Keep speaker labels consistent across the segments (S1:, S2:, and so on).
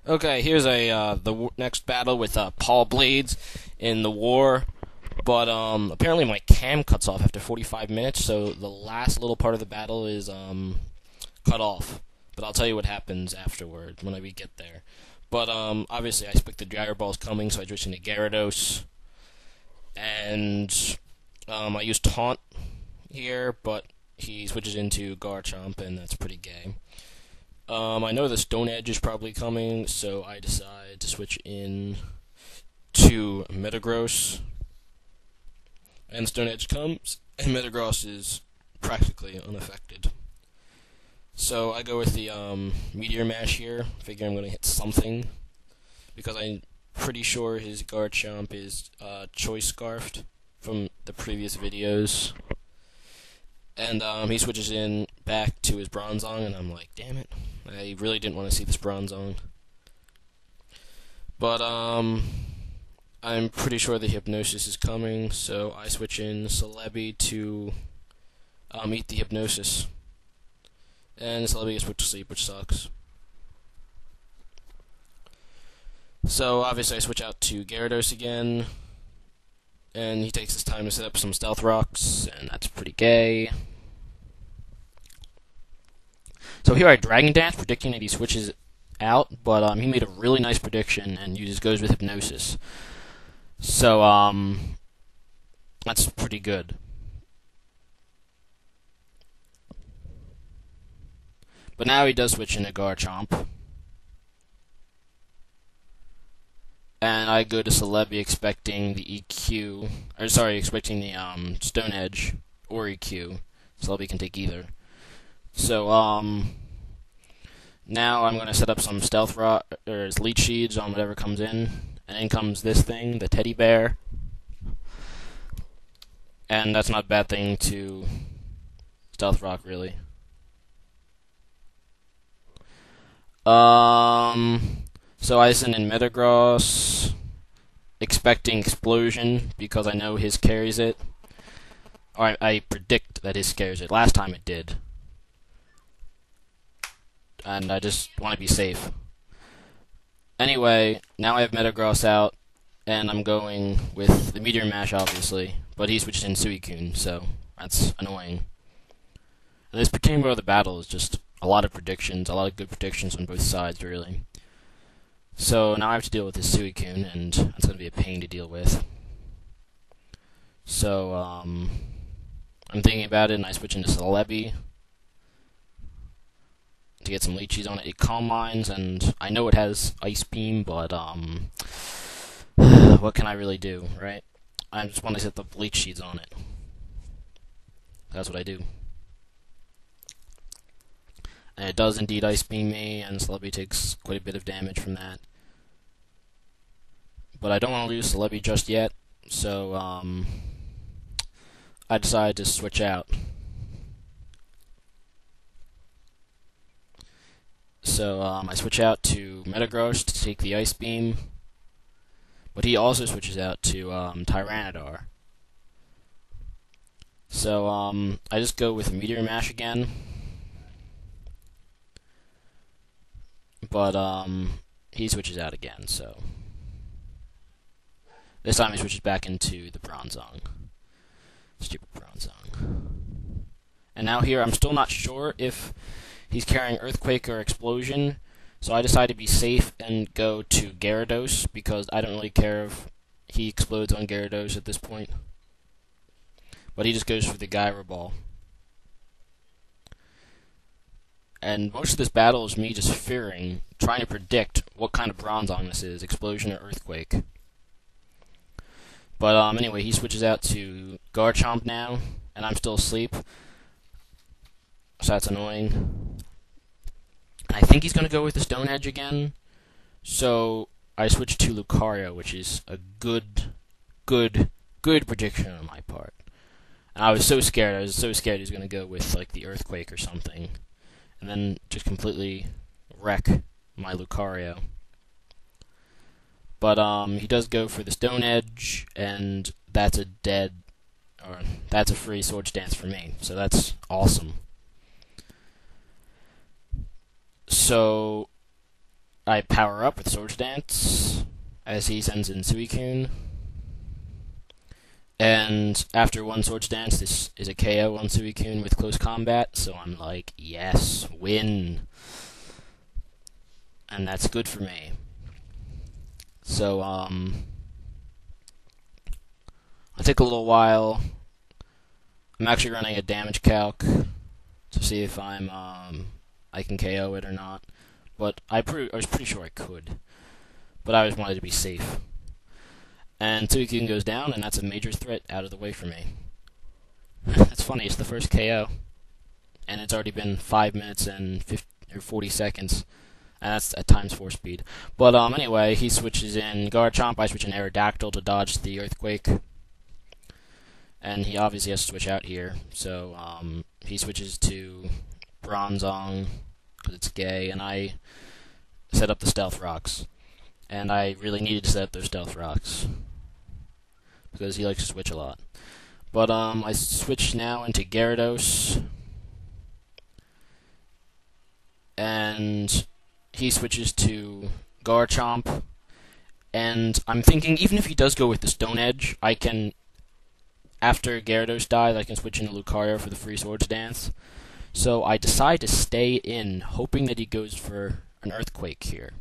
S1: Okay, here's next battle with Paulblades in the war, but apparently my cam cuts off after 45 minutes, so the last little part of the battle is cut off. But I'll tell you what happens afterward when we get there. But obviously I expect the Gyro Ball's coming, so I switch into Gyarados, and I use Taunt here, but he switches into Garchomp, and that's pretty gay. I know the Stone Edge is probably coming, so I decide to switch in to Metagross. And Stone Edge comes, and Metagross is practically unaffected. So I go with the Meteor Mash here, figure I'm going to hit something, because I'm pretty sure his Garchomp is Choice Scarfed from the previous videos. And he switches in back to his Bronzong, and I'm like, damn it, I really didn't want to see this Bronzong. But I'm pretty sure the Hypnosis is coming, so I switch in Celebi to eat the Hypnosis. And Celebi gets put to sleep, which sucks. So obviously I switch out to Gyarados again, and he takes his time to set up some Stealth Rocks, and that's pretty gay. So here I Dragon Dance, predicting that he switches out, but he made a really nice prediction and goes with Hypnosis. So that's pretty good. But now he does switch into Garchomp. And I go to Celebi expecting the EQ, expecting the Stone Edge or EQ. Celebi can take either. So now I'm going to set up some Stealth Rock or Leech Seeds on whatever comes in, and in comes this thing, the Teddy Bear. And that's not a bad thing to Stealth Rock, really. So I send in Metagross, expecting Explosion, because I know his carries it. Or I predict that his carries it. Last time it did. And I just want to be safe. Anyway, now I have Metagross out, and I'm going with the Meteor Mash, obviously. But he switched in Suicune, so that's annoying. And this particular of the battle is just a lot of predictions, a lot of good predictions on both sides, really. So now I have to deal with this Suicune, and that's going to be a pain to deal with. So, I'm thinking about it, and I switch into Celebi to get some Leechies on it. It Calm Minds, and I know it has Ice Beam, but, what can I really do, right? I just want to set the Leech Seeds on it. That's what I do. And it does indeed Ice Beam me, and Celebi takes quite a bit of damage from that. But I don't want to lose Celebi just yet, so I decided to switch out. So I switch out to Metagross to take the Ice Beam, but he also switches out to Tyranitar. So I just go with Meteor Mash again. But he switches out again, so this time he switches back into the Bronzong. Stupid Bronzong. And now here I'm still not sure if he's carrying Earthquake or Explosion, so I decide to be safe and go to Gyarados, because I don't really care if he explodes on Gyarados at this point. But he just goes for the Gyro Ball. And most of this battle is me just fearing, trying to predict what kind of Bronzong this is, Explosion or Earthquake. But anyway, he switches out to Garchomp now, and I'm still asleep. So that's annoying. I think he's going to go with the Stone Edge again. So I switch to Lucario, which is a good prediction on my part. And I was so scared he was going to go with like the Earthquake or something, and then just completely wreck my Lucario. But he does go for the Stone Edge, and that's a free Swords Dance for me, so that's awesome. So I power up with Swords Dance as he sends in Suicune. And after one Swords Dance, this is a KO on Suicune with close combat, so I'm like, yes, win. And that's good for me. So, I'll take a little while. I'm actually running a damage calc to see if I can KO it or not. But I was pretty sure I could. But I always wanted to be safe. And Suicune goes down, and that's a major threat out of the way for me. That's funny, it's the first KO. And it's already been 5 minutes and 40 seconds. And that's at times 4 speed. But anyway, he switches in Garchomp. I switch in Aerodactyl to dodge the Earthquake. And he obviously has to switch out here. So he switches to Bronzong, because it's gay. And I set up the Stealth Rocks. And I really needed to set up those Stealth Rocks, because he likes to switch a lot. But I switch now into Gyarados, and he switches to Garchomp, and I'm thinking even if he does go with the Stone Edge, I can, after Gyarados dies, I can switch into Lucario for the free Swords Dance. So I decide to stay in, hoping that he goes for an Earthquake here.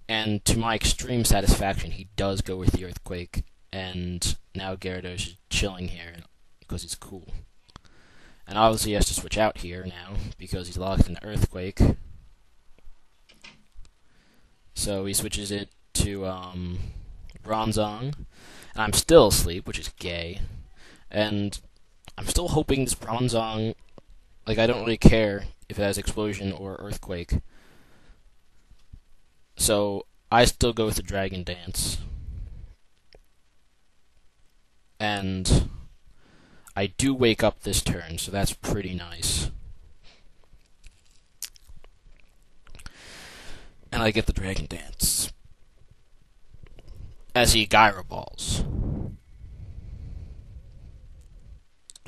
S1: And to my extreme satisfaction, he does go with the Earthquake, and now Gyarados is chilling here because he's cool. And obviously he has to switch out here now because he's locked in the Earthquake. So he switches it to Bronzong, and I'm still asleep, which is gay. And I'm still hoping this Bronzong, like, I don't really care if it has Explosion or Earthquake. So I still go with the Dragon Dance. And I do wake up this turn, so that's pretty nice. And I get the Dragon Dance as he Gyro Balls.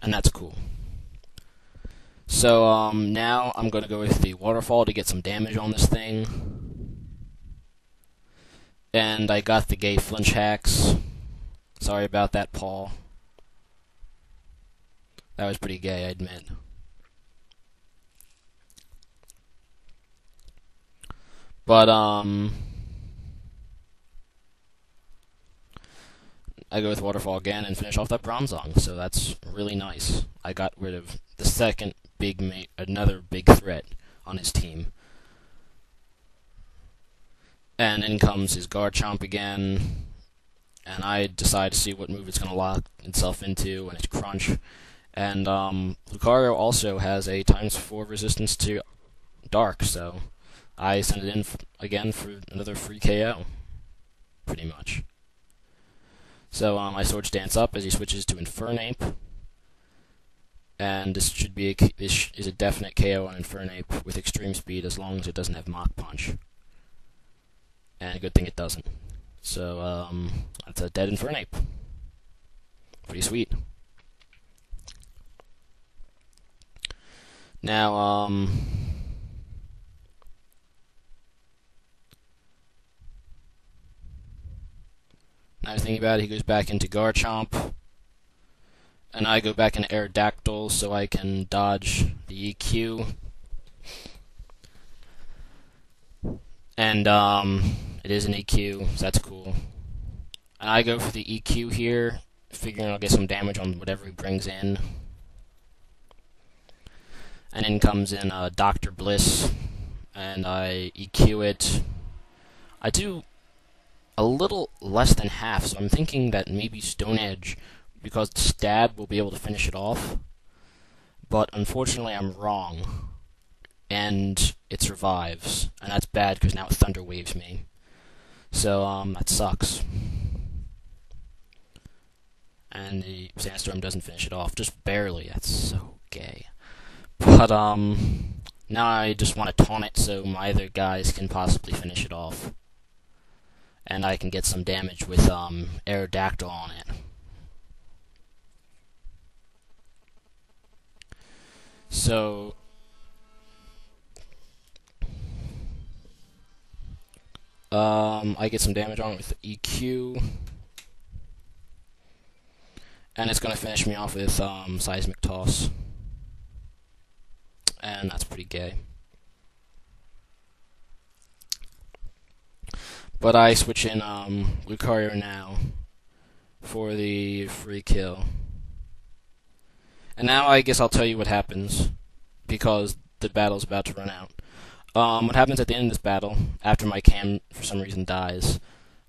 S1: And that's cool. So now I'm going to go with the Waterfall to get some damage on this thing. And I got the gay flinch hacks. Sorry about that, Paul. That was pretty gay, I admit. But, I go with Waterfall again and finish off that Bronzong, so that's really nice. I got rid of the second another big threat on his team. And in comes his Garchomp again, and I decide to see what move it's going to lock itself into, and it's Crunch. And Lucario also has a ×4 resistance to Dark, so I send it in again for another free KO, pretty much. So I Swords Dance up as he switches to Infernape, and this is a definite KO on Infernape with extreme speed as long as it doesn't have Mach Punch. And a good thing it doesn't. So, that's a dead Infernape. Pretty sweet. Now, nice thing about it, he goes back into Garchomp. And I go back into Aerodactyl so I can dodge the EQ. And, it is an EQ, so that's cool. And I go for the EQ here, figuring I'll get some damage on whatever he brings in. And in comes in Dr. Bliss, and I EQ it. I do a little less than half, so I'm thinking that maybe Stone Edge, because the stab, will be able to finish it off. But unfortunately I'm wrong. And it survives, and that's bad because now it Thunder Waves me. So, that sucks. And the Sandstorm doesn't finish it off, just barely. That's so gay. But, now I just want to taunt it so my other guys can possibly finish it off. And I can get some damage with, Aerodactyl on it. So, I get some damage on it with EQ, and it's gonna finish me off with Seismic Toss, and that's pretty gay. But I switch in Lucario now for the free kill. And now I guess I'll tell you what happens, because the battle's about to run out. What happens at the end of this battle, after my cam for some reason dies,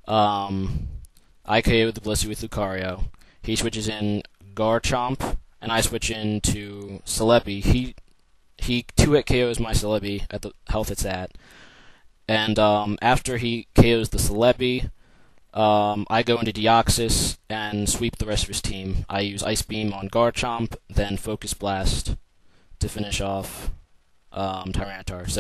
S1: I KO the Blissey with Lucario. He switches in Garchomp, and I switch into Celebi. He 2-hit KOs my Celebi at the health it's at. And after he KOs the Celebi, I go into Deoxys and sweep the rest of his team. I use Ice Beam on Garchomp, then Focus Blast to finish off Tyranitar. So